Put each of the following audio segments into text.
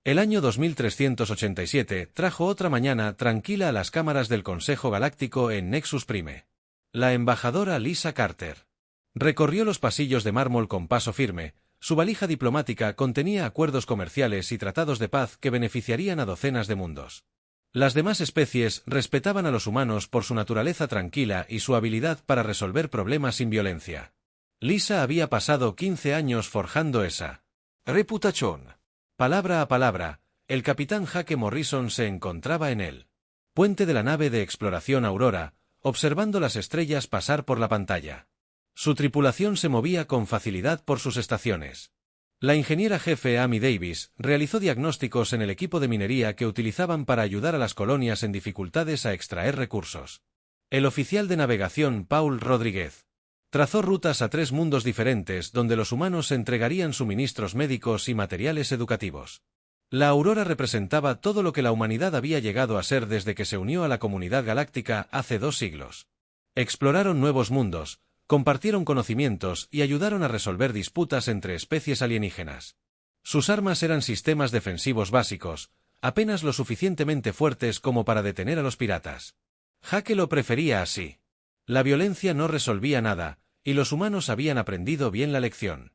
El año 2387 trajo otra mañana tranquila a las cámaras del Consejo Galáctico en Nexus Prime. La embajadora Lisa Carter recorrió los pasillos de mármol con paso firme. Su valija diplomática contenía acuerdos comerciales y tratados de paz que beneficiarían a docenas de mundos. Las demás especies respetaban a los humanos por su naturaleza tranquila y su habilidad para resolver problemas sin violencia. Lisa había pasado 15 años forjando esa reputación. Palabra a palabra, el capitán Jake Morrison se encontraba en el puente de la nave de exploración Aurora, observando las estrellas pasar por la pantalla. Su tripulación se movía con facilidad por sus estaciones. La ingeniera jefe Amy Davis realizó diagnósticos en el equipo de minería que utilizaban para ayudar a las colonias en dificultades a extraer recursos. El oficial de navegación Paul Rodríguez trazó rutas a 3 mundos diferentes donde los humanos entregarían suministros médicos y materiales educativos. La Aurora representaba todo lo que la humanidad había llegado a ser desde que se unió a la comunidad galáctica hace 2 siglos. Exploraron nuevos mundos, compartieron conocimientos y ayudaron a resolver disputas entre especies alienígenas. Sus armas eran sistemas defensivos básicos, apenas lo suficientemente fuertes como para detener a los piratas. Jake lo prefería así. La violencia no resolvía nada, y los humanos habían aprendido bien la lección.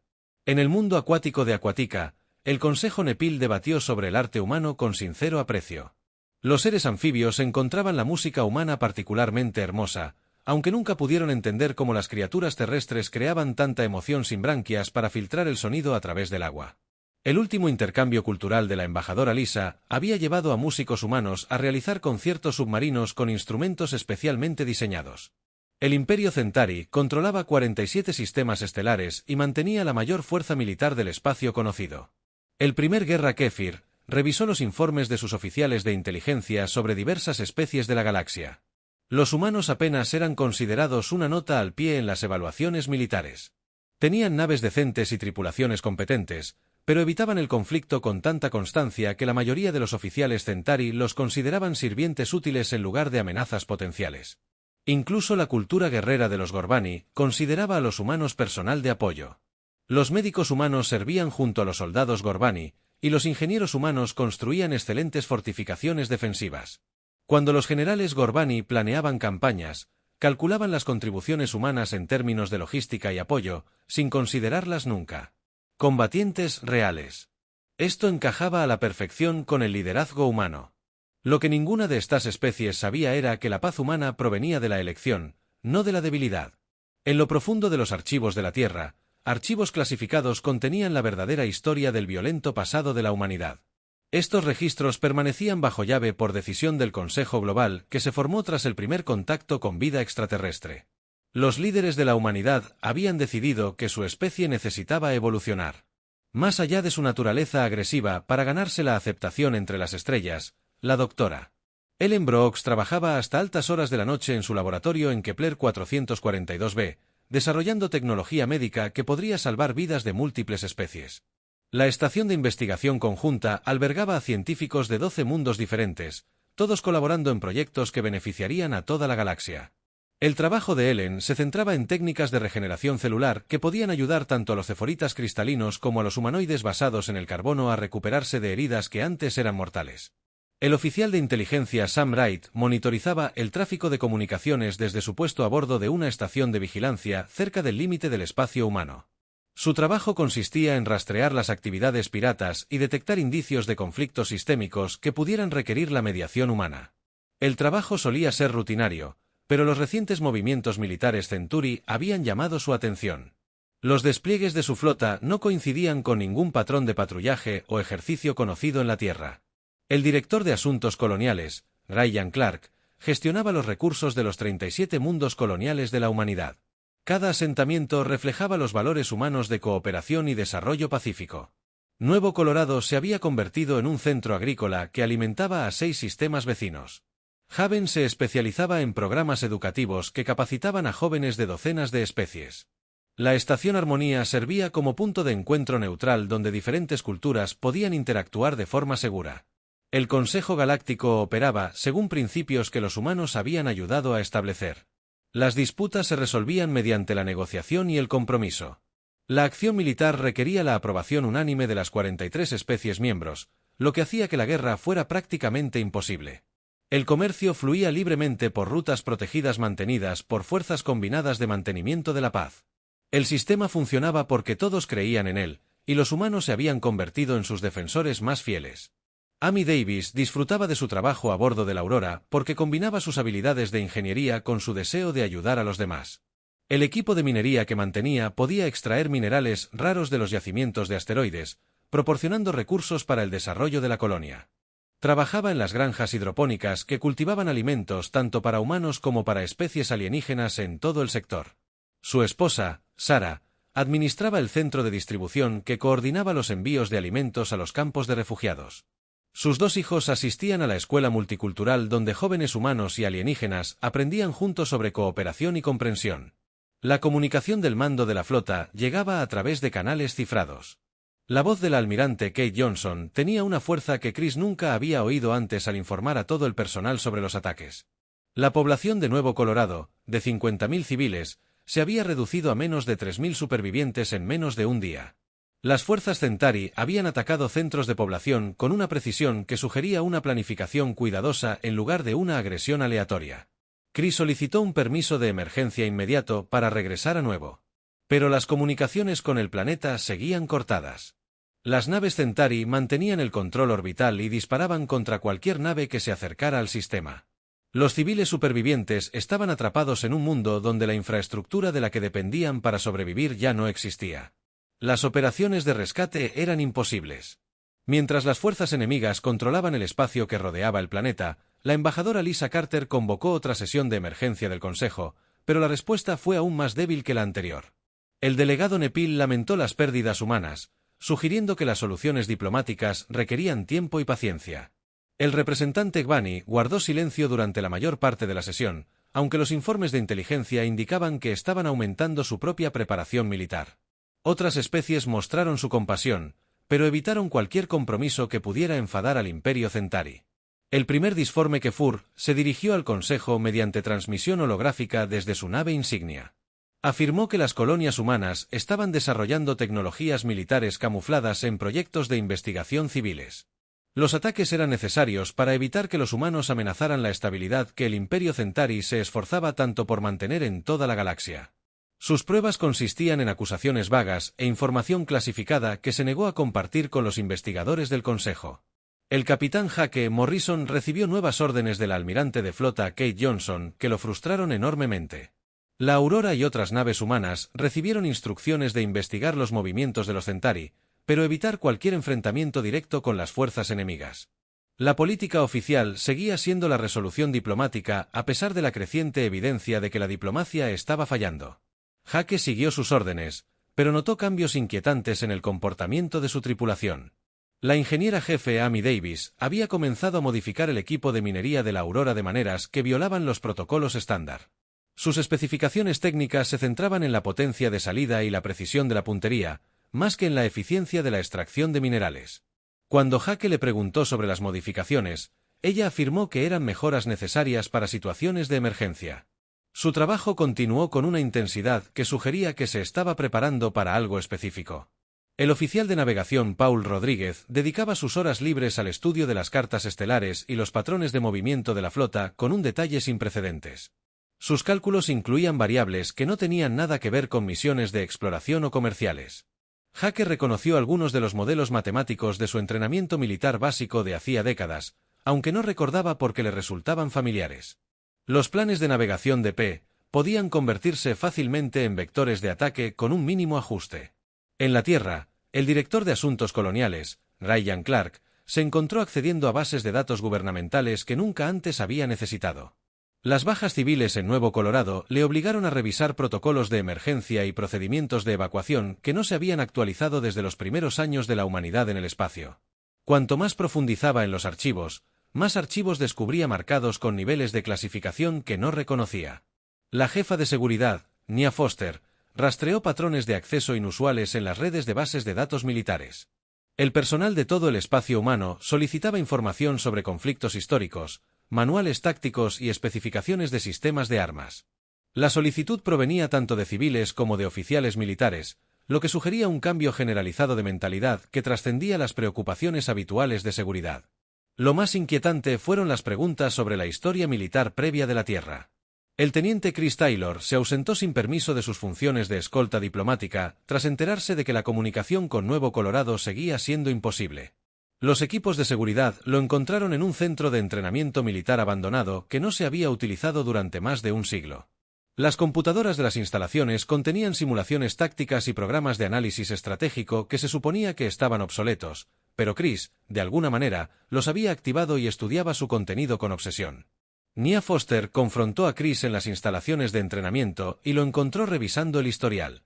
En el mundo acuático de Acuática, el Consejo Nepil debatió sobre el arte humano con sincero aprecio. Los seres anfibios encontraban la música humana particularmente hermosa, aunque nunca pudieron entender cómo las criaturas terrestres creaban tanta emoción sin branquias para filtrar el sonido a través del agua. El último intercambio cultural de la embajadora Lisa había llevado a músicos humanos a realizar conciertos submarinos con instrumentos especialmente diseñados. El Imperio Centauri controlaba 47 sistemas estelares y mantenía la mayor fuerza militar del espacio conocido. El primer Guerra Kéfir revisó los informes de sus oficiales de inteligencia sobre diversas especies de la galaxia. Los humanos apenas eran considerados una nota al pie en las evaluaciones militares. Tenían naves decentes y tripulaciones competentes, pero evitaban el conflicto con tanta constancia que la mayoría de los oficiales Centauri los consideraban sirvientes útiles en lugar de amenazas potenciales. Incluso la cultura guerrera de los Gorbani consideraba a los humanos personal de apoyo. Los médicos humanos servían junto a los soldados Gorbani, y los ingenieros humanos construían excelentes fortificaciones defensivas. Cuando los generales Gorbani planeaban campañas, calculaban las contribuciones humanas en términos de logística y apoyo, sin considerarlas nunca combatientes reales. Esto encajaba a la perfección con el liderazgo humano. Lo que ninguna de estas especies sabía era que la paz humana provenía de la elección, no de la debilidad. En lo profundo de los archivos de la Tierra, archivos clasificados contenían la verdadera historia del violento pasado de la humanidad. Estos registros permanecían bajo llave por decisión del Consejo Global que se formó tras el primer contacto con vida extraterrestre. Los líderes de la humanidad habían decidido que su especie necesitaba evolucionar. Más allá de su naturaleza agresiva para ganarse la aceptación entre las estrellas, la doctora Ellen Brooks trabajaba hasta altas horas de la noche en su laboratorio en Kepler 442b, desarrollando tecnología médica que podría salvar vidas de múltiples especies. La estación de investigación conjunta albergaba a científicos de 12 mundos diferentes, todos colaborando en proyectos que beneficiarían a toda la galaxia. El trabajo de Ellen se centraba en técnicas de regeneración celular que podían ayudar tanto a los ceforitas cristalinos como a los humanoides basados en el carbono a recuperarse de heridas que antes eran mortales. El oficial de inteligencia Sam Wright monitorizaba el tráfico de comunicaciones desde su puesto a bordo de una estación de vigilancia cerca del límite del espacio humano. Su trabajo consistía en rastrear las actividades piratas y detectar indicios de conflictos sistémicos que pudieran requerir la mediación humana. El trabajo solía ser rutinario, pero los recientes movimientos militares Centauri habían llamado su atención. Los despliegues de su flota no coincidían con ningún patrón de patrullaje o ejercicio conocido en la Tierra. El director de Asuntos Coloniales, Ryan Clark, gestionaba los recursos de los 37 mundos coloniales de la humanidad. Cada asentamiento reflejaba los valores humanos de cooperación y desarrollo pacífico. Nuevo Colorado se había convertido en un centro agrícola que alimentaba a 6 sistemas vecinos. Haven se especializaba en programas educativos que capacitaban a jóvenes de docenas de especies. La estación Armonía servía como punto de encuentro neutral donde diferentes culturas podían interactuar de forma segura. El Consejo Galáctico operaba según principios que los humanos habían ayudado a establecer. Las disputas se resolvían mediante la negociación y el compromiso. La acción militar requería la aprobación unánime de las 43 especies miembros, lo que hacía que la guerra fuera prácticamente imposible. El comercio fluía libremente por rutas protegidas mantenidas por fuerzas combinadas de mantenimiento de la paz. El sistema funcionaba porque todos creían en él, y los humanos se habían convertido en sus defensores más fieles. Amy Davis disfrutaba de su trabajo a bordo de la Aurora porque combinaba sus habilidades de ingeniería con su deseo de ayudar a los demás. El equipo de minería que mantenía podía extraer minerales raros de los yacimientos de asteroides, proporcionando recursos para el desarrollo de la colonia. Trabajaba en las granjas hidropónicas que cultivaban alimentos tanto para humanos como para especies alienígenas en todo el sector. Su esposa, Sarah, administraba el centro de distribución que coordinaba los envíos de alimentos a los campos de refugiados. Sus 2 hijos asistían a la escuela multicultural donde jóvenes humanos y alienígenas aprendían juntos sobre cooperación y comprensión. La comunicación del mando de la flota llegaba a través de canales cifrados. La voz del almirante Kate Johnson tenía una fuerza que Chris nunca había oído antes al informar a todo el personal sobre los ataques. La población de Nuevo Colorado, de 50.000 civiles, se había reducido a menos de 3.000 supervivientes en menos de un día. Las fuerzas Centauri habían atacado centros de población con una precisión que sugería una planificación cuidadosa en lugar de una agresión aleatoria. Chris solicitó un permiso de emergencia inmediato para regresar a Nuevo. Pero las comunicaciones con el planeta seguían cortadas. Las naves Centauri mantenían el control orbital y disparaban contra cualquier nave que se acercara al sistema. Los civiles supervivientes estaban atrapados en un mundo donde la infraestructura de la que dependían para sobrevivir ya no existía. Las operaciones de rescate eran imposibles. Mientras las fuerzas enemigas controlaban el espacio que rodeaba el planeta, la embajadora Lisa Carter convocó otra sesión de emergencia del Consejo, pero la respuesta fue aún más débil que la anterior. El delegado Nepil lamentó las pérdidas humanas, sugiriendo que las soluciones diplomáticas requerían tiempo y paciencia. El representante Gbani guardó silencio durante la mayor parte de la sesión, aunque los informes de inteligencia indicaban que estaban aumentando su propia preparación militar. Otras especies mostraron su compasión, pero evitaron cualquier compromiso que pudiera enfadar al Imperio Centauri. El primer disforme Kefur se dirigió al Consejo mediante transmisión holográfica desde su nave insignia. Afirmó que las colonias humanas estaban desarrollando tecnologías militares camufladas en proyectos de investigación civiles. Los ataques eran necesarios para evitar que los humanos amenazaran la estabilidad que el Imperio Centauri se esforzaba tanto por mantener en toda la galaxia. Sus pruebas consistían en acusaciones vagas e información clasificada que se negó a compartir con los investigadores del Consejo. El capitán Jake Morrison recibió nuevas órdenes del almirante de flota Kate Johnson que lo frustraron enormemente. La Aurora y otras naves humanas recibieron instrucciones de investigar los movimientos de los Centauri, pero evitar cualquier enfrentamiento directo con las fuerzas enemigas. La política oficial seguía siendo la resolución diplomática a pesar de la creciente evidencia de que la diplomacia estaba fallando. Jake siguió sus órdenes, pero notó cambios inquietantes en el comportamiento de su tripulación. La ingeniera jefe Amy Davis había comenzado a modificar el equipo de minería de la Aurora de maneras que violaban los protocolos estándar. Sus especificaciones técnicas se centraban en la potencia de salida y la precisión de la puntería, más que en la eficiencia de la extracción de minerales. Cuando Jake le preguntó sobre las modificaciones, ella afirmó que eran mejoras necesarias para situaciones de emergencia. Su trabajo continuó con una intensidad que sugería que se estaba preparando para algo específico. El oficial de navegación Paul Rodríguez dedicaba sus horas libres al estudio de las cartas estelares y los patrones de movimiento de la flota con un detalle sin precedentes. Sus cálculos incluían variables que no tenían nada que ver con misiones de exploración o comerciales. Jake reconoció algunos de los modelos matemáticos de su entrenamiento militar básico de hacía décadas, aunque no recordaba por qué le resultaban familiares. Los planes de navegación de P podían convertirse fácilmente en vectores de ataque con un mínimo ajuste. En la Tierra, el director de Asuntos Coloniales, Ryan Clark, se encontró accediendo a bases de datos gubernamentales que nunca antes había necesitado. Las bajas civiles en Nuevo Colorado le obligaron a revisar protocolos de emergencia y procedimientos de evacuación que no se habían actualizado desde los primeros años de la humanidad en el espacio. Cuanto más profundizaba en los archivos, más archivos descubría marcados con niveles de clasificación que no reconocía. La jefa de seguridad, Nia Foster, rastreó patrones de acceso inusuales en las redes de bases de datos militares. El personal de todo el espacio humano solicitaba información sobre conflictos históricos, manuales tácticos y especificaciones de sistemas de armas. La solicitud provenía tanto de civiles como de oficiales militares, lo que sugería un cambio generalizado de mentalidad que trascendía las preocupaciones habituales de seguridad. Lo más inquietante fueron las preguntas sobre la historia militar previa de la Tierra. El teniente Chris Taylor se ausentó sin permiso de sus funciones de escolta diplomática tras enterarse de que la comunicación con Nuevo Colorado seguía siendo imposible. Los equipos de seguridad lo encontraron en un centro de entrenamiento militar abandonado que no se había utilizado durante más de un siglo. Las computadoras de las instalaciones contenían simulaciones tácticas y programas de análisis estratégico que se suponía que estaban obsoletos, pero Chris, de alguna manera, los había activado y estudiaba su contenido con obsesión. Nia Foster confrontó a Chris en las instalaciones de entrenamiento y lo encontró revisando el historial.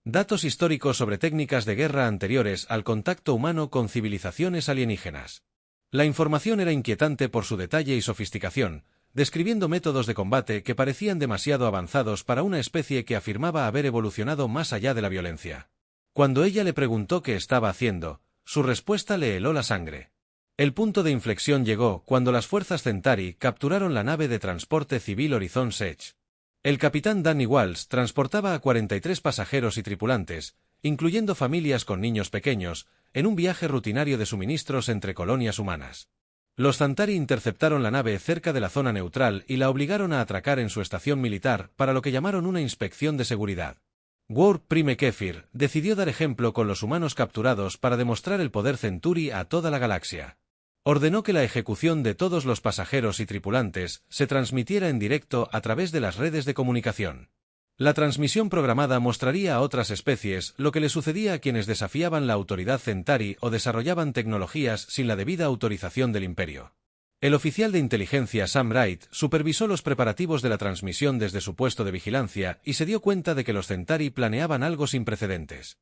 Datos históricos sobre técnicas de guerra anteriores al contacto humano con civilizaciones alienígenas. La información era inquietante por su detalle y sofisticación, describiendo métodos de combate que parecían demasiado avanzados para una especie que afirmaba haber evolucionado más allá de la violencia. Cuando ella le preguntó qué estaba haciendo, su respuesta le heló la sangre. El punto de inflexión llegó cuando las fuerzas Centauri capturaron la nave de transporte civil Horizon's Edge. El capitán Danny Walsh transportaba a 43 pasajeros y tripulantes, incluyendo familias con niños pequeños, en un viaje rutinario de suministros entre colonias humanas. Los Centauri interceptaron la nave cerca de la zona neutral y la obligaron a atracar en su estación militar para lo que llamaron una inspección de seguridad. Worf Prime Kefir decidió dar ejemplo con los humanos capturados para demostrar el poder Centauri a toda la galaxia. Ordenó que la ejecución de todos los pasajeros y tripulantes se transmitiera en directo a través de las redes de comunicación. La transmisión programada mostraría a otras especies lo que le sucedía a quienes desafiaban la autoridad Centauri o desarrollaban tecnologías sin la debida autorización del Imperio. El oficial de inteligencia Sam Wright supervisó los preparativos de la transmisión desde su puesto de vigilancia y se dio cuenta de que los Centauri planeaban algo sin precedentes.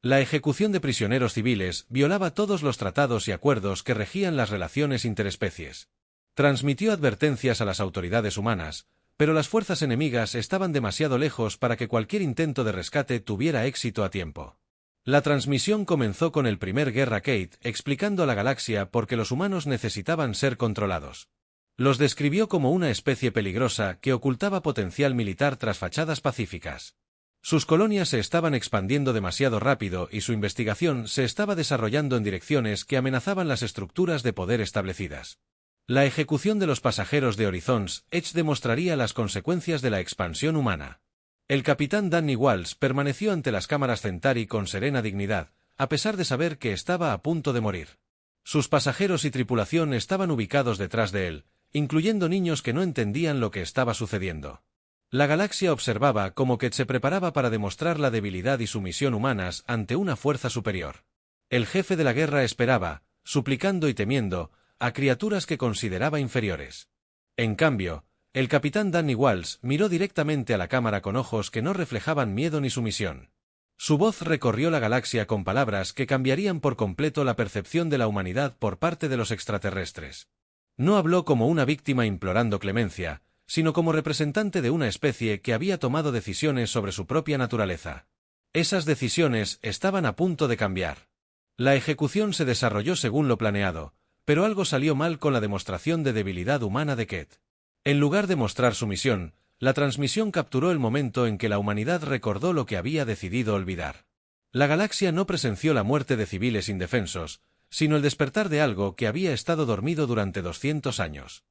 La ejecución de prisioneros civiles violaba todos los tratados y acuerdos que regían las relaciones interespecies. Transmitió advertencias a las autoridades humanas, pero las fuerzas enemigas estaban demasiado lejos para que cualquier intento de rescate tuviera éxito a tiempo. La transmisión comenzó con el primer Guerra Kate explicando a la galaxia por qué los humanos necesitaban ser controlados. Los describió como una especie peligrosa que ocultaba potencial militar tras fachadas pacíficas. Sus colonias se estaban expandiendo demasiado rápido y su investigación se estaba desarrollando en direcciones que amenazaban las estructuras de poder establecidas. La ejecución de los pasajeros de Horizon's Edge demostraría las consecuencias de la expansión humana. El capitán Danny Walsh permaneció ante las cámaras Centauri con serena dignidad, a pesar de saber que estaba a punto de morir. Sus pasajeros y tripulación estaban ubicados detrás de él, incluyendo niños que no entendían lo que estaba sucediendo. La galaxia observaba cómo Kate se preparaba para demostrar la debilidad y sumisión humanas ante una fuerza superior. El jefe de la guerra esperaba, suplicando y temiendo, a criaturas que consideraba inferiores. En cambio, el capitán Danny Walsh miró directamente a la cámara con ojos que no reflejaban miedo ni sumisión. Su voz recorrió la galaxia con palabras que cambiarían por completo la percepción de la humanidad por parte de los extraterrestres. No habló como una víctima implorando clemencia, sino como representante de una especie que había tomado decisiones sobre su propia naturaleza. Esas decisiones estaban a punto de cambiar. La ejecución se desarrolló según lo planeado, pero algo salió mal con la demostración de debilidad humana de Kate. En lugar de mostrar sumisión, la transmisión capturó el momento en que la humanidad recordó lo que había decidido olvidar. La galaxia no presenció la muerte de civiles indefensos, sino el despertar de algo que había estado dormido durante 200 años.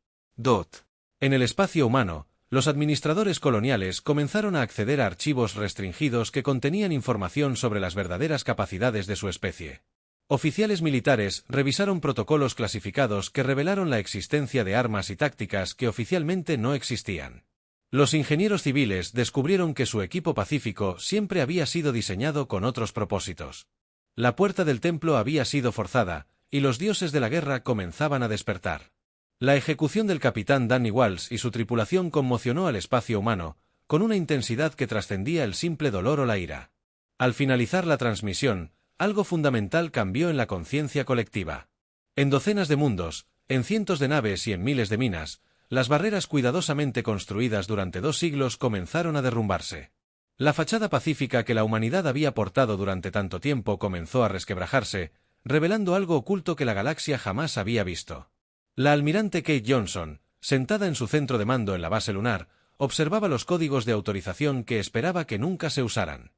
En el espacio humano, los administradores coloniales comenzaron a acceder a archivos restringidos que contenían información sobre las verdaderas capacidades de su especie. Oficiales militares revisaron protocolos clasificados que revelaron la existencia de armas y tácticas que oficialmente no existían. Los ingenieros civiles descubrieron que su equipo pacífico siempre había sido diseñado con otros propósitos. La puerta del templo había sido forzada, y los dioses de la guerra comenzaban a despertar. La ejecución del capitán Danny Walsh y su tripulación conmocionó al espacio humano, con una intensidad que trascendía el simple dolor o la ira. Al finalizar la transmisión, algo fundamental cambió en la conciencia colectiva. En docenas de mundos, en cientos de naves y en miles de minas, las barreras cuidadosamente construidas durante 2 siglos comenzaron a derrumbarse. La fachada pacífica que la humanidad había portado durante tanto tiempo comenzó a resquebrajarse, revelando algo oculto que la galaxia jamás había visto. La almirante Kate Johnson, sentada en su centro de mando en la base lunar, observaba los códigos de autorización que esperaba que nunca se usaran.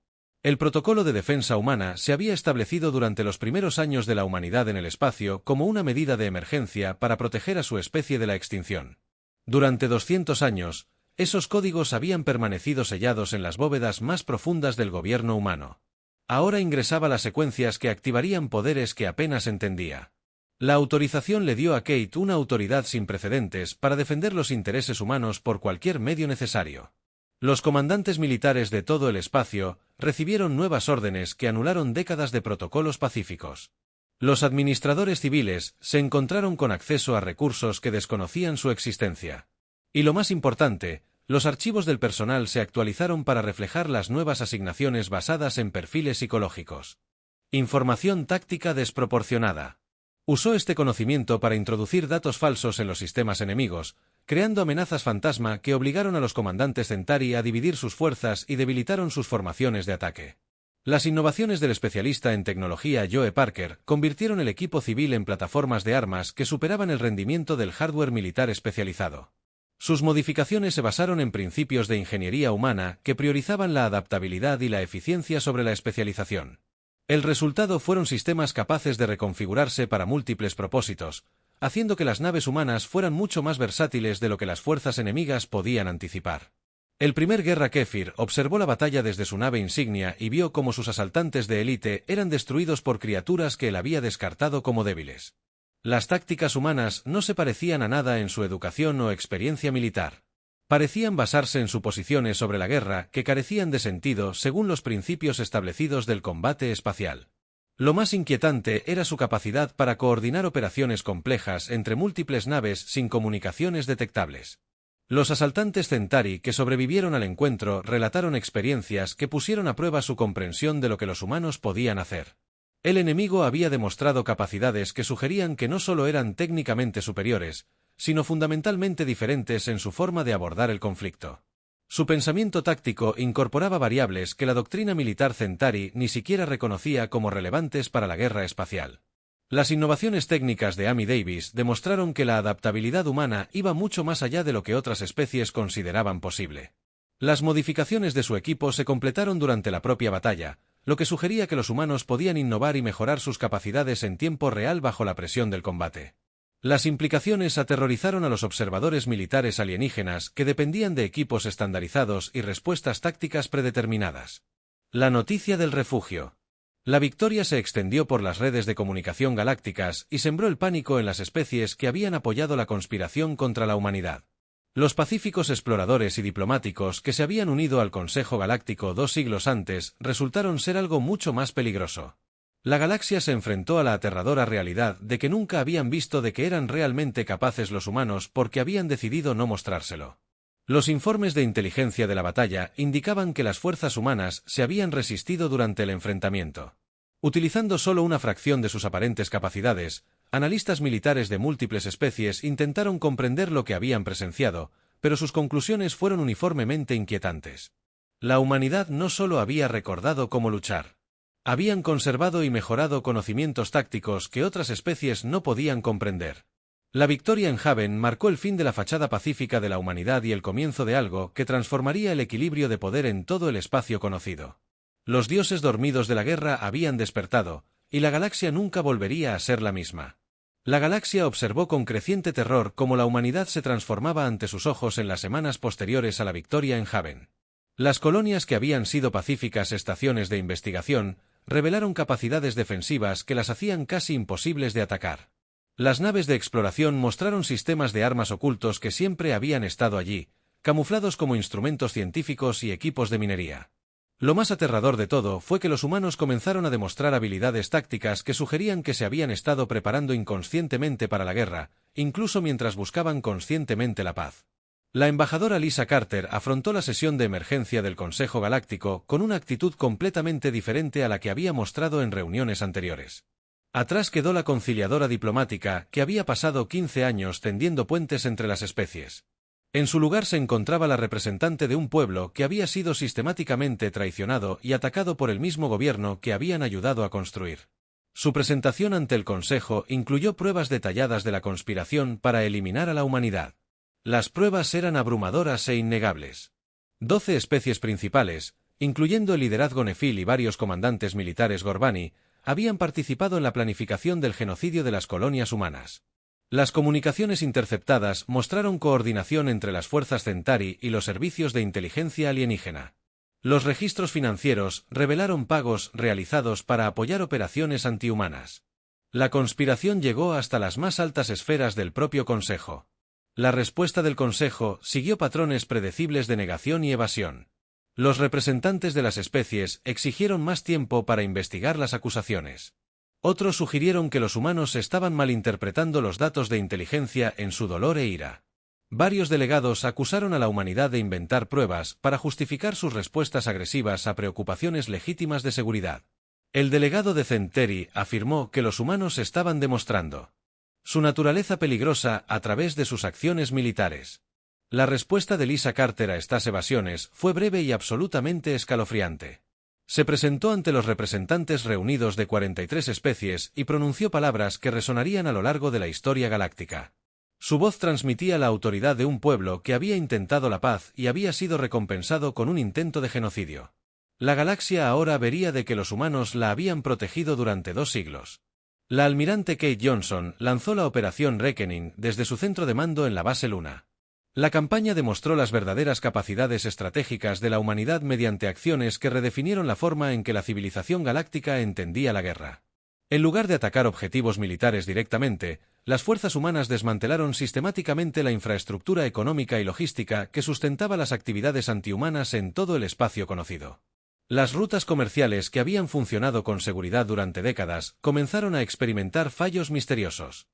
El protocolo de defensa humana se había establecido durante los primeros años de la humanidad en el espacio como una medida de emergencia para proteger a su especie de la extinción. Durante 200 años, esos códigos habían permanecido sellados en las bóvedas más profundas del gobierno humano. Ahora ingresaba las secuencias que activarían poderes que apenas entendía. La autorización le dio a Kate una autoridad sin precedentes para defender los intereses humanos por cualquier medio necesario. Los comandantes militares de todo el espacio recibieron nuevas órdenes que anularon décadas de protocolos pacíficos. Los administradores civiles se encontraron con acceso a recursos que desconocían su existencia. Y lo más importante, los archivos del personal se actualizaron para reflejar las nuevas asignaciones basadas en perfiles psicológicos. Información táctica desproporcionada. Usó este conocimiento para introducir datos falsos en los sistemas enemigos, creando amenazas fantasma que obligaron a los comandantes Centauri a dividir sus fuerzas y debilitaron sus formaciones de ataque. Las innovaciones del especialista en tecnología Joe Parker convirtieron el equipo civil en plataformas de armas que superaban el rendimiento del hardware militar especializado. Sus modificaciones se basaron en principios de ingeniería humana que priorizaban la adaptabilidad y la eficiencia sobre la especialización. El resultado fueron sistemas capaces de reconfigurarse para múltiples propósitos, haciendo que las naves humanas fueran mucho más versátiles de lo que las fuerzas enemigas podían anticipar. El primer guerra Kéfir observó la batalla desde su nave insignia y vio cómo sus asaltantes de élite eran destruidos por criaturas que él había descartado como débiles. Las tácticas humanas no se parecían a nada en su educación o experiencia militar. Parecían basarse en suposiciones sobre la guerra que carecían de sentido según los principios establecidos del combate espacial. Lo más inquietante era su capacidad para coordinar operaciones complejas entre múltiples naves sin comunicaciones detectables. Los asaltantes Centauri que sobrevivieron al encuentro relataron experiencias que pusieron a prueba su comprensión de lo que los humanos podían hacer. El enemigo había demostrado capacidades que sugerían que no solo eran técnicamente superiores, sino fundamentalmente diferentes en su forma de abordar el conflicto. Su pensamiento táctico incorporaba variables que la doctrina militar Centauri ni siquiera reconocía como relevantes para la guerra espacial. Las innovaciones técnicas de Amy Davis demostraron que la adaptabilidad humana iba mucho más allá de lo que otras especies consideraban posible. Las modificaciones de su equipo se completaron durante la propia batalla, lo que sugería que los humanos podían innovar y mejorar sus capacidades en tiempo real bajo la presión del combate. Las implicaciones aterrorizaron a los observadores militares alienígenas que dependían de equipos estandarizados y respuestas tácticas predeterminadas. La noticia del refugio. La victoria se extendió por las redes de comunicación galácticas y sembró el pánico en las especies que habían apoyado la conspiración contra la humanidad. Los pacíficos exploradores y diplomáticos que se habían unido al Consejo Galáctico 2 siglos antes resultaron ser algo mucho más peligroso. La galaxia se enfrentó a la aterradora realidad de que nunca habían visto de que eran realmente capaces los humanos porque habían decidido no mostrárselo. Los informes de inteligencia de la batalla indicaban que las fuerzas humanas se habían resistido durante el enfrentamiento. Utilizando solo una fracción de sus aparentes capacidades, analistas militares de múltiples especies intentaron comprender lo que habían presenciado, pero sus conclusiones fueron uniformemente inquietantes. La humanidad no solo había recordado cómo luchar. Habían conservado y mejorado conocimientos tácticos que otras especies no podían comprender. La victoria en Haven marcó el fin de la fachada pacífica de la humanidad y el comienzo de algo que transformaría el equilibrio de poder en todo el espacio conocido. Los dioses dormidos de la guerra habían despertado, y la galaxia nunca volvería a ser la misma. La galaxia observó con creciente terror cómo la humanidad se transformaba ante sus ojos en las semanas posteriores a la victoria en Haven. Las colonias que habían sido pacíficas estaciones de investigación revelaron capacidades defensivas que las hacían casi imposibles de atacar. Las naves de exploración mostraron sistemas de armas ocultos que siempre habían estado allí, camuflados como instrumentos científicos y equipos de minería. Lo más aterrador de todo fue que los humanos comenzaron a demostrar habilidades tácticas que sugerían que se habían estado preparando inconscientemente para la guerra, incluso mientras buscaban conscientemente la paz. La embajadora Lisa Carter afrontó la sesión de emergencia del Consejo Galáctico con una actitud completamente diferente a la que había mostrado en reuniones anteriores. Atrás quedó la conciliadora diplomática que había pasado 15 años tendiendo puentes entre las especies. En su lugar se encontraba la representante de un pueblo que había sido sistemáticamente traicionado y atacado por el mismo gobierno que habían ayudado a construir. Su presentación ante el Consejo incluyó pruebas detalladas de la conspiración para eliminar a la humanidad. Las pruebas eran abrumadoras e innegables. 12 especies principales, incluyendo el liderazgo Nefil y varios comandantes militares Gorbani, habían participado en la planificación del genocidio de las colonias humanas. Las comunicaciones interceptadas mostraron coordinación entre las fuerzas Centauri y los servicios de inteligencia alienígena. Los registros financieros revelaron pagos realizados para apoyar operaciones antihumanas. La conspiración llegó hasta las más altas esferas del propio Consejo. La respuesta del Consejo siguió patrones predecibles de negación y evasión. Los representantes de las especies exigieron más tiempo para investigar las acusaciones. Otros sugirieron que los humanos estaban malinterpretando los datos de inteligencia en su dolor e ira. Varios delegados acusaron a la humanidad de inventar pruebas para justificar sus respuestas agresivas a preocupaciones legítimas de seguridad. El delegado de Centauri afirmó que los humanos estaban demostrando su naturaleza peligrosa a través de sus acciones militares. La respuesta de Lisa Carter a estas evasiones fue breve y absolutamente escalofriante. Se presentó ante los representantes reunidos de 43 especies y pronunció palabras que resonarían a lo largo de la historia galáctica. Su voz transmitía la autoridad de un pueblo que había intentado la paz y había sido recompensado con un intento de genocidio. La galaxia ahora vería de que los humanos la habían protegido durante 2 siglos. La almirante Kate Johnson lanzó la Operación Reckoning desde su centro de mando en la base Luna. La campaña demostró las verdaderas capacidades estratégicas de la humanidad mediante acciones que redefinieron la forma en que la civilización galáctica entendía la guerra. En lugar de atacar objetivos militares directamente, las fuerzas humanas desmantelaron sistemáticamente la infraestructura económica y logística que sustentaba las actividades antihumanas en todo el espacio conocido. Las rutas comerciales que habían funcionado con seguridad durante décadas comenzaron a experimentar fallos misteriosos.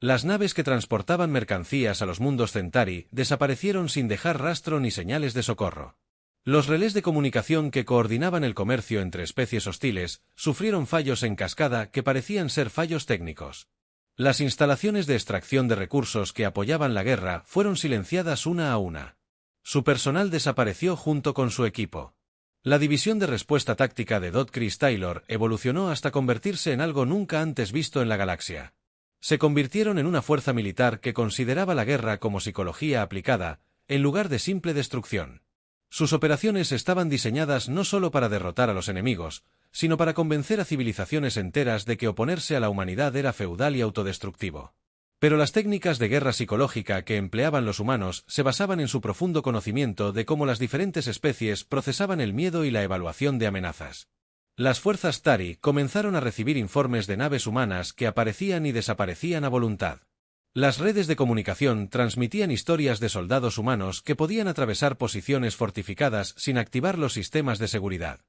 Las naves que transportaban mercancías a los mundos Centauri desaparecieron sin dejar rastro ni señales de socorro. Los relés de comunicación que coordinaban el comercio entre especies hostiles sufrieron fallos en cascada que parecían ser fallos técnicos. Las instalaciones de extracción de recursos que apoyaban la guerra fueron silenciadas una a una. Su personal desapareció junto con su equipo. La división de respuesta táctica de Dot Chris Taylor evolucionó hasta convertirse en algo nunca antes visto en la galaxia. Se convirtieron en una fuerza militar que consideraba la guerra como psicología aplicada, en lugar de simple destrucción. Sus operaciones estaban diseñadas no solo para derrotar a los enemigos, sino para convencer a civilizaciones enteras de que oponerse a la humanidad era feudal y autodestructivo. Pero las técnicas de guerra psicológica que empleaban los humanos se basaban en su profundo conocimiento de cómo las diferentes especies procesaban el miedo y la evaluación de amenazas. Las fuerzas Tari comenzaron a recibir informes de naves humanas que aparecían y desaparecían a voluntad. Las redes de comunicación transmitían historias de soldados humanos que podían atravesar posiciones fortificadas sin activar los sistemas de seguridad.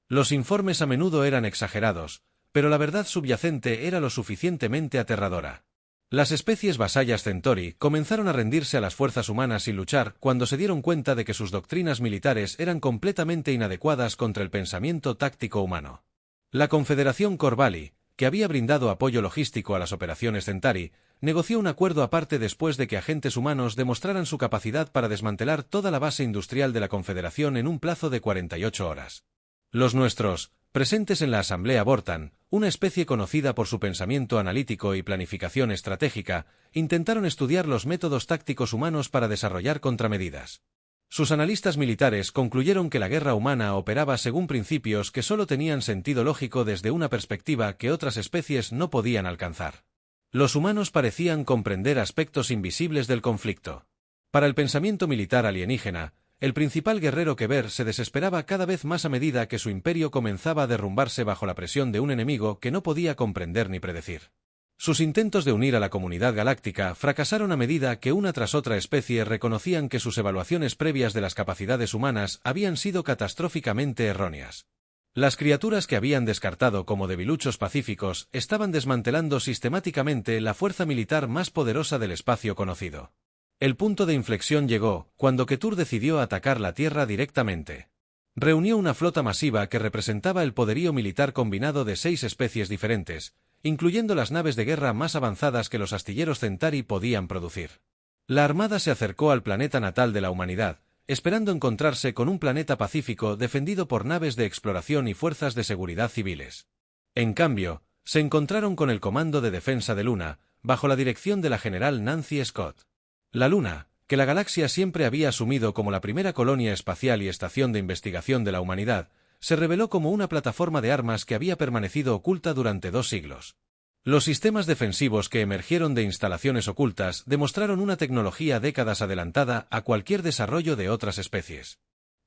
Los informes a menudo eran exagerados, pero la verdad subyacente era lo suficientemente aterradora. Las especies vasallas Centauri comenzaron a rendirse a las fuerzas humanas sin luchar cuando se dieron cuenta de que sus doctrinas militares eran completamente inadecuadas contra el pensamiento táctico humano. La Confederación Corvali, que había brindado apoyo logístico a las operaciones Centauri, negoció un acuerdo aparte después de que agentes humanos demostraran su capacidad para desmantelar toda la base industrial de la Confederación en un plazo de 48 horas. Los nuestros, presentes en la Asamblea Vortan, una especie conocida por su pensamiento analítico y planificación estratégica, intentaron estudiar los métodos tácticos humanos para desarrollar contramedidas. Sus analistas militares concluyeron que la guerra humana operaba según principios que solo tenían sentido lógico desde una perspectiva que otras especies no podían alcanzar. Los humanos parecían comprender aspectos invisibles del conflicto. Para el pensamiento militar alienígena, el principal guerrero que ver se desesperaba cada vez más a medida que su imperio comenzaba a derrumbarse bajo la presión de un enemigo que no podía comprender ni predecir. Sus intentos de unir a la comunidad galáctica fracasaron a medida que una tras otra especie reconocían que sus evaluaciones previas de las capacidades humanas habían sido catastróficamente erróneas. Las criaturas que habían descartado como debiluchos pacíficos estaban desmantelando sistemáticamente la fuerza militar más poderosa del espacio conocido. El punto de inflexión llegó cuando Ketur decidió atacar la Tierra directamente. Reunió una flota masiva que representaba el poderío militar combinado de 6 especies diferentes, incluyendo las naves de guerra más avanzadas que los astilleros Centauri podían producir. La armada se acercó al planeta natal de la humanidad, esperando encontrarse con un planeta pacífico defendido por naves de exploración y fuerzas de seguridad civiles. En cambio, se encontraron con el Comando de Defensa de Luna, bajo la dirección de la general Nancy Scott. La Luna, que la galaxia siempre había asumido como la primera colonia espacial y estación de investigación de la humanidad, se reveló como una plataforma de armas que había permanecido oculta durante 2 siglos. Los sistemas defensivos que emergieron de instalaciones ocultas demostraron una tecnología décadas adelantada a cualquier desarrollo de otras especies.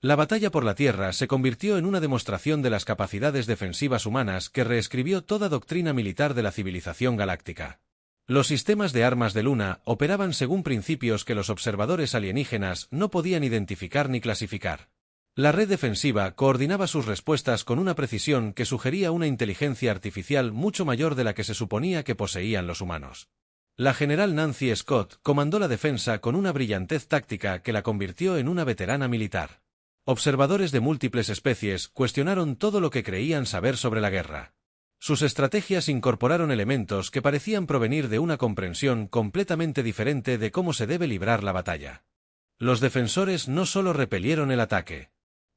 La batalla por la Tierra se convirtió en una demostración de las capacidades defensivas humanas que reescribió toda doctrina militar de la civilización galáctica. Los sistemas de armas de Luna operaban según principios que los observadores alienígenas no podían identificar ni clasificar. La red defensiva coordinaba sus respuestas con una precisión que sugería una inteligencia artificial mucho mayor de la que se suponía que poseían los humanos. La general Nancy Scott comandó la defensa con una brillantez táctica que la convirtió en una veterana militar. Observadores de múltiples especies cuestionaron todo lo que creían saber sobre la guerra. Sus estrategias incorporaron elementos que parecían provenir de una comprensión completamente diferente de cómo se debe librar la batalla. Los defensores no solo repelieron el ataque,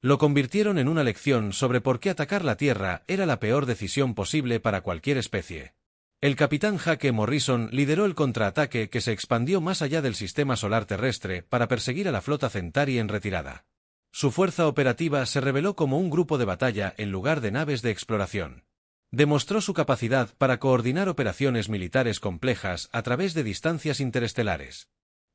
lo convirtieron en una lección sobre por qué atacar la Tierra era la peor decisión posible para cualquier especie. El capitán Jake Morrison lideró el contraataque que se expandió más allá del sistema solar terrestre para perseguir a la flota Centauri en retirada. Su fuerza operativa se reveló como un grupo de batalla en lugar de naves de exploración. Demostró su capacidad para coordinar operaciones militares complejas a través de distancias interestelares.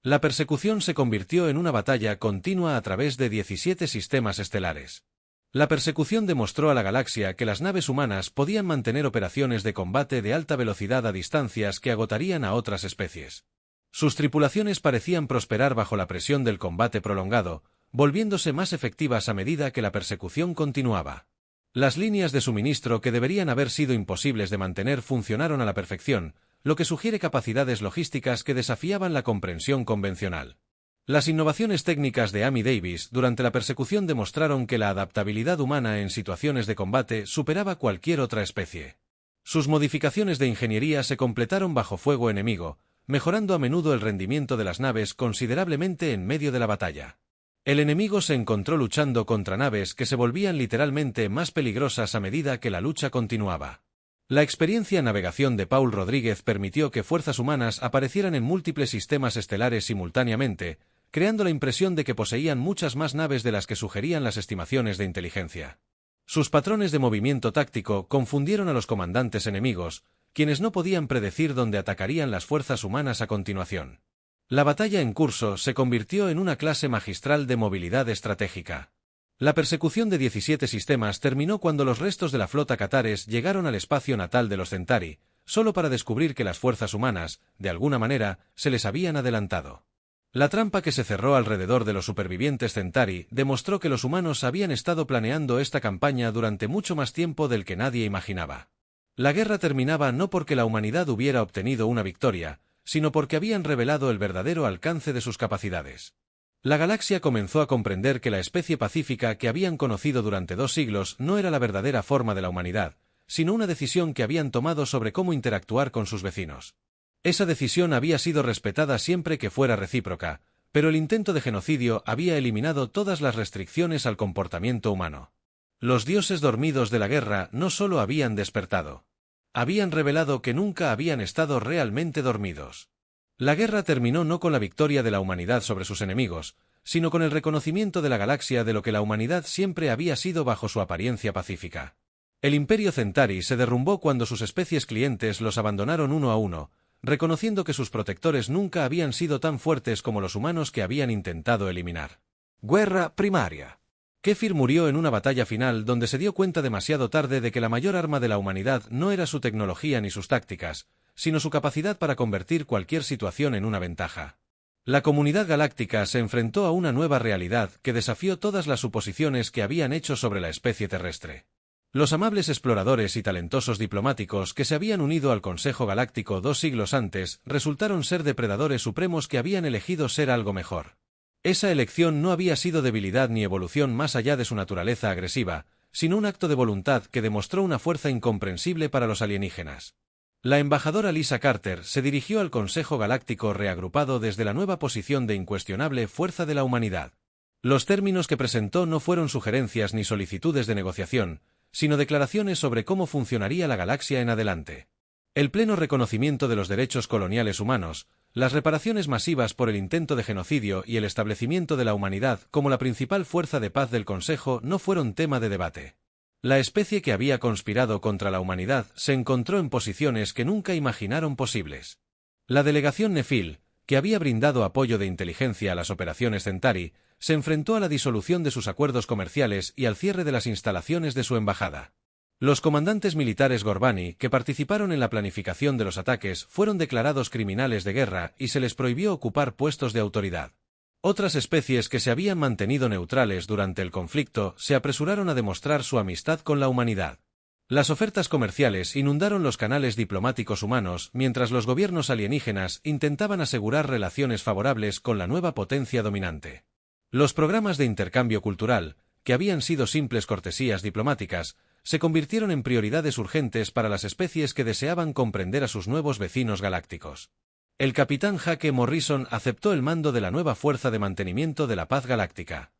La persecución se convirtió en una batalla continua a través de 17 sistemas estelares. La persecución demostró a la galaxia que las naves humanas podían mantener operaciones de combate de alta velocidad a distancias que agotarían a otras especies. Sus tripulaciones parecían prosperar bajo la presión del combate prolongado, volviéndose más efectivas a medida que la persecución continuaba. Las líneas de suministro que deberían haber sido imposibles de mantener funcionaron a la perfección, lo que sugiere capacidades logísticas que desafiaban la comprensión convencional. Las innovaciones técnicas de Amy Davis durante la persecución demostraron que la adaptabilidad humana en situaciones de combate superaba cualquier otra especie. Sus modificaciones de ingeniería se completaron bajo fuego enemigo, mejorando a menudo el rendimiento de las naves considerablemente en medio de la batalla. El enemigo se encontró luchando contra naves que se volvían literalmente más peligrosas a medida que la lucha continuaba. La experiencia en navegación de Paul Rodríguez permitió que fuerzas humanas aparecieran en múltiples sistemas estelares simultáneamente, creando la impresión de que poseían muchas más naves de las que sugerían las estimaciones de inteligencia. Sus patrones de movimiento táctico confundieron a los comandantes enemigos, quienes no podían predecir dónde atacarían las fuerzas humanas a continuación. La batalla en curso se convirtió en una clase magistral de movilidad estratégica. La persecución de 17 sistemas terminó cuando los restos de la flota Catares llegaron al espacio natal de los Centauri, solo para descubrir que las fuerzas humanas, de alguna manera, se les habían adelantado. La trampa que se cerró alrededor de los supervivientes Centauri demostró que los humanos habían estado planeando esta campaña durante mucho más tiempo del que nadie imaginaba. La guerra terminaba no porque la humanidad hubiera obtenido una victoria, sino porque habían revelado el verdadero alcance de sus capacidades. La galaxia comenzó a comprender que la especie pacífica que habían conocido durante 2 siglos no era la verdadera forma de la humanidad, sino una decisión que habían tomado sobre cómo interactuar con sus vecinos. Esa decisión había sido respetada siempre que fuera recíproca, pero el intento de genocidio había eliminado todas las restricciones al comportamiento humano. Los dioses dormidos de la guerra no solo habían despertado. Habían revelado que nunca habían estado realmente dormidos. La guerra terminó no con la victoria de la humanidad sobre sus enemigos, sino con el reconocimiento de la galaxia de lo que la humanidad siempre había sido bajo su apariencia pacífica. El Imperio Centauri se derrumbó cuando sus especies clientes los abandonaron uno a uno, reconociendo que sus protectores nunca habían sido tan fuertes como los humanos que habían intentado eliminar. Guerra primaria. Kefir murió en una batalla final donde se dio cuenta demasiado tarde de que la mayor arma de la humanidad no era su tecnología ni sus tácticas, sino su capacidad para convertir cualquier situación en una ventaja. La comunidad galáctica se enfrentó a una nueva realidad que desafió todas las suposiciones que habían hecho sobre la especie terrestre. Los amables exploradores y talentosos diplomáticos que se habían unido al Consejo Galáctico 2 siglos antes resultaron ser depredadores supremos que habían elegido ser algo mejor. Esa elección no había sido debilidad ni evolución más allá de su naturaleza agresiva, sino un acto de voluntad que demostró una fuerza incomprensible para los alienígenas. La embajadora Lisa Carter se dirigió al Consejo Galáctico reagrupado desde la nueva posición de incuestionable fuerza de la humanidad. Los términos que presentó no fueron sugerencias ni solicitudes de negociación, sino declaraciones sobre cómo funcionaría la galaxia en adelante. El pleno reconocimiento de los derechos coloniales humanos, las reparaciones masivas por el intento de genocidio y el establecimiento de la humanidad como la principal fuerza de paz del Consejo no fueron tema de debate. La especie que había conspirado contra la humanidad se encontró en posiciones que nunca imaginaron posibles. La delegación Nephil, que había brindado apoyo de inteligencia a las operaciones Centauri, se enfrentó a la disolución de sus acuerdos comerciales y al cierre de las instalaciones de su embajada. Los comandantes militares Gorbani, que participaron en la planificación de los ataques, fueron declarados criminales de guerra y se les prohibió ocupar puestos de autoridad. Otras especies que se habían mantenido neutrales durante el conflicto se apresuraron a demostrar su amistad con la humanidad. Las ofertas comerciales inundaron los canales diplomáticos humanos mientras los gobiernos alienígenas intentaban asegurar relaciones favorables con la nueva potencia dominante. Los programas de intercambio cultural, que habían sido simples cortesías diplomáticas, se convirtieron en prioridades urgentes para las especies que deseaban comprender a sus nuevos vecinos galácticos. El capitán Jake Morrison aceptó el mando de la nueva Fuerza de Mantenimiento de la Paz Galáctica.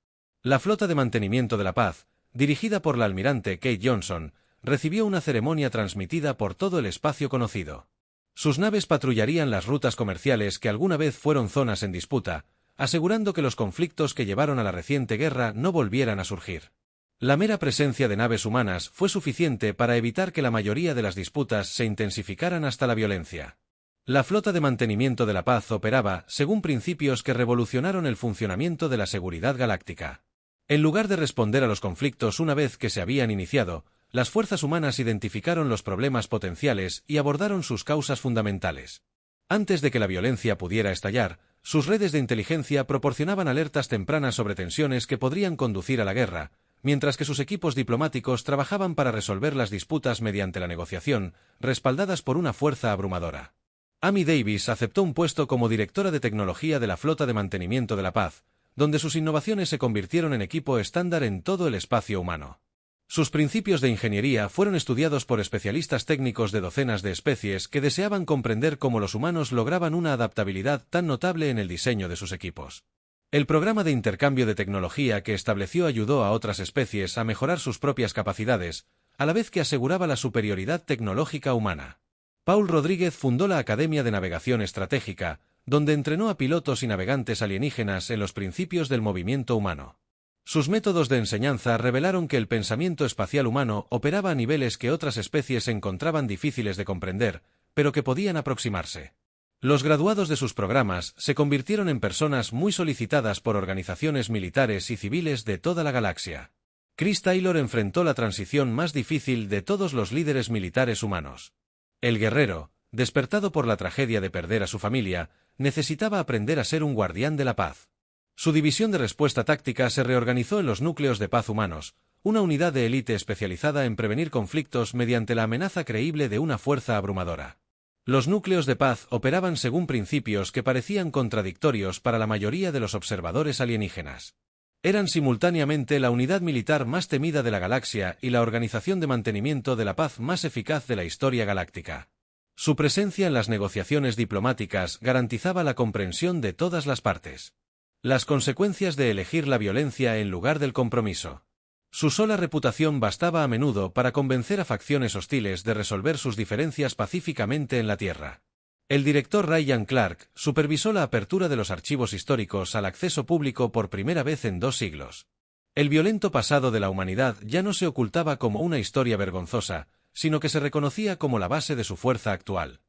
La Flota de Mantenimiento de la Paz, dirigida por la almirante Kate Johnson, recibió una ceremonia transmitida por todo el espacio conocido. Sus naves patrullarían las rutas comerciales que alguna vez fueron zonas en disputa, asegurando que los conflictos que llevaron a la reciente guerra no volvieran a surgir. La mera presencia de naves humanas fue suficiente para evitar que la mayoría de las disputas se intensificaran hasta la violencia. La Flota de Mantenimiento de la Paz operaba según principios que revolucionaron el funcionamiento de la seguridad galáctica. En lugar de responder a los conflictos una vez que se habían iniciado, las fuerzas humanas identificaron los problemas potenciales y abordaron sus causas fundamentales. Antes de que la violencia pudiera estallar, sus redes de inteligencia proporcionaban alertas tempranas sobre tensiones que podrían conducir a la guerra, mientras que sus equipos diplomáticos trabajaban para resolver las disputas mediante la negociación, respaldadas por una fuerza abrumadora. Amy Davis aceptó un puesto como directora de tecnología de la Flota de Mantenimiento de la Paz, donde sus innovaciones se convirtieron en equipo estándar en todo el espacio humano. Sus principios de ingeniería fueron estudiados por especialistas técnicos de docenas de especies que deseaban comprender cómo los humanos lograban una adaptabilidad tan notable en el diseño de sus equipos. El programa de intercambio de tecnología que estableció ayudó a otras especies a mejorar sus propias capacidades, a la vez que aseguraba la superioridad tecnológica humana. Paul Rodríguez fundó la Academia de Navegación Estratégica, donde entrenó a pilotos y navegantes alienígenas en los principios del movimiento humano. Sus métodos de enseñanza revelaron que el pensamiento espacial humano operaba a niveles que otras especies encontraban difíciles de comprender, pero que podían aproximarse. Los graduados de sus programas se convirtieron en personas muy solicitadas por organizaciones militares y civiles de toda la galaxia. Chris Taylor enfrentó la transición más difícil de todos los líderes militares humanos. El guerrero, despertado por la tragedia de perder a su familia, necesitaba aprender a ser un guardián de la paz. Su división de respuesta táctica se reorganizó en los núcleos de paz humanos, una unidad de élite especializada en prevenir conflictos mediante la amenaza creíble de una fuerza abrumadora. Los núcleos de paz operaban según principios que parecían contradictorios para la mayoría de los observadores alienígenas. Eran simultáneamente la unidad militar más temida de la galaxia y la organización de mantenimiento de la paz más eficaz de la historia galáctica. Su presencia en las negociaciones diplomáticas garantizaba la comprensión de todas las partes. Las consecuencias de elegir la violencia en lugar del compromiso. Su sola reputación bastaba a menudo para convencer a facciones hostiles de resolver sus diferencias pacíficamente en la Tierra. El director Ryan Clark supervisó la apertura de los archivos históricos al acceso público por primera vez en 2 siglos. El violento pasado de la humanidad ya no se ocultaba como una historia vergonzosa, sino que se reconocía como la base de su fuerza actual.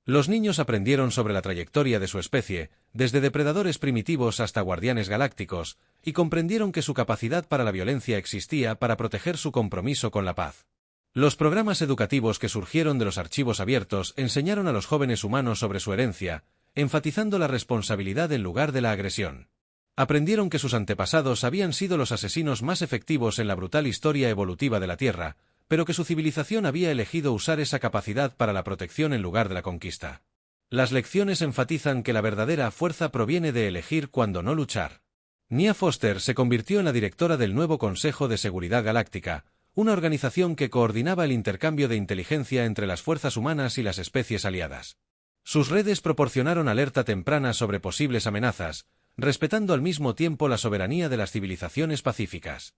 Los niños aprendieron sobre la trayectoria de su especie, desde depredadores primitivos hasta guardianes galácticos, y comprendieron que su capacidad para la violencia existía para proteger su compromiso con la paz. Los programas educativos que surgieron de los archivos abiertos enseñaron a los jóvenes humanos sobre su herencia, enfatizando la responsabilidad en lugar de la agresión. Aprendieron que sus antepasados habían sido los asesinos más efectivos en la brutal historia evolutiva de la Tierra, pero que su civilización había elegido usar esa capacidad para la protección en lugar de la conquista. Las lecciones enfatizan que la verdadera fuerza proviene de elegir cuando no luchar. Nia Foster se convirtió en la directora del nuevo Consejo de Seguridad Galáctica, una organización que coordinaba el intercambio de inteligencia entre las fuerzas humanas y las especies aliadas. Sus redes proporcionaron alerta temprana sobre posibles amenazas, respetando al mismo tiempo la soberanía de las civilizaciones pacíficas.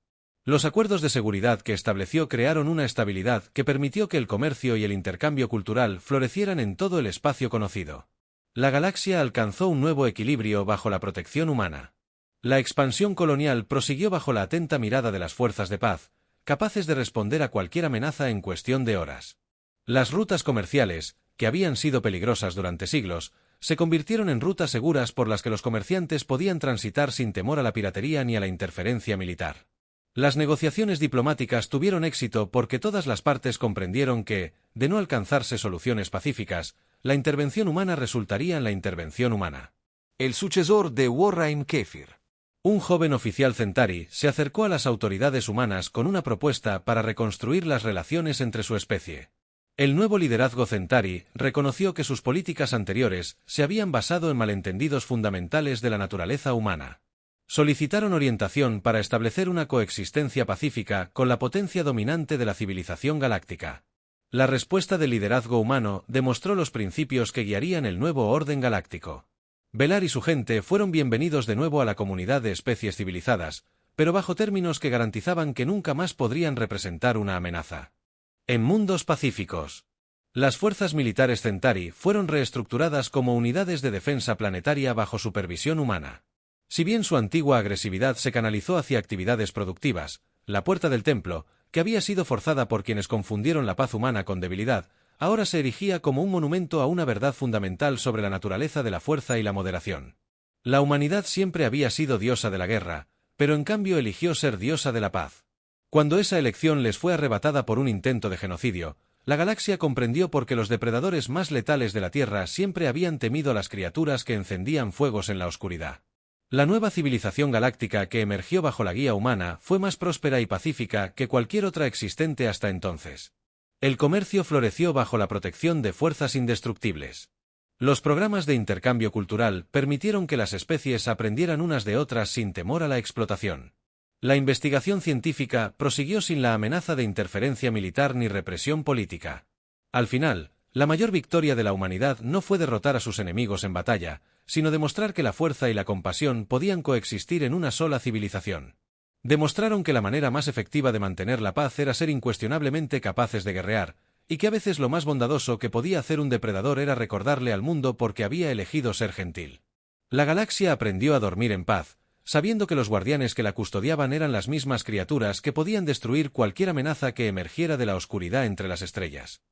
Los acuerdos de seguridad que estableció crearon una estabilidad que permitió que el comercio y el intercambio cultural florecieran en todo el espacio conocido. La galaxia alcanzó un nuevo equilibrio bajo la protección humana. La expansión colonial prosiguió bajo la atenta mirada de las fuerzas de paz, capaces de responder a cualquier amenaza en cuestión de horas. Las rutas comerciales, que habían sido peligrosas durante siglos, se convirtieron en rutas seguras por las que los comerciantes podían transitar sin temor a la piratería ni a la interferencia militar. Las negociaciones diplomáticas tuvieron éxito porque todas las partes comprendieron que, de no alcanzarse soluciones pacíficas, la intervención humana resultaría en la intervención humana. El sucesor de Warren Kefir. Un joven oficial Centauri se acercó a las autoridades humanas con una propuesta para reconstruir las relaciones entre su especie. El nuevo liderazgo Centauri reconoció que sus políticas anteriores se habían basado en malentendidos fundamentales de la naturaleza humana. Solicitaron orientación para establecer una coexistencia pacífica con la potencia dominante de la civilización galáctica. La respuesta del liderazgo humano demostró los principios que guiarían el nuevo orden galáctico. Velar y su gente fueron bienvenidos de nuevo a la comunidad de especies civilizadas, pero bajo términos que garantizaban que nunca más podrían representar una amenaza. En mundos pacíficos. Las fuerzas militares Centauri fueron reestructuradas como unidades de defensa planetaria bajo supervisión humana. Si bien su antigua agresividad se canalizó hacia actividades productivas, la Puerta del Templo, que había sido forzada por quienes confundieron la paz humana con debilidad, ahora se erigía como un monumento a una verdad fundamental sobre la naturaleza de la fuerza y la moderación. La humanidad siempre había sido diosa de la guerra, pero en cambio eligió ser diosa de la paz. Cuando esa elección les fue arrebatada por un intento de genocidio, la galaxia comprendió por qué los depredadores más letales de la Tierra siempre habían temido a las criaturas que encendían fuegos en la oscuridad. La nueva civilización galáctica que emergió bajo la guía humana fue más próspera y pacífica que cualquier otra existente hasta entonces. El comercio floreció bajo la protección de fuerzas indestructibles. Los programas de intercambio cultural permitieron que las especies aprendieran unas de otras sin temor a la explotación. La investigación científica prosiguió sin la amenaza de interferencia militar ni represión política. Al final, la mayor victoria de la humanidad no fue derrotar a sus enemigos en batalla, sino demostrar que la fuerza y la compasión podían coexistir en una sola civilización. Demostraron que la manera más efectiva de mantener la paz era ser incuestionablemente capaces de guerrear, y que a veces lo más bondadoso que podía hacer un depredador era recordarle al mundo por qué había elegido ser gentil. La galaxia aprendió a dormir en paz, sabiendo que los guardianes que la custodiaban eran las mismas criaturas que podían destruir cualquier amenaza que emergiera de la oscuridad entre las estrellas.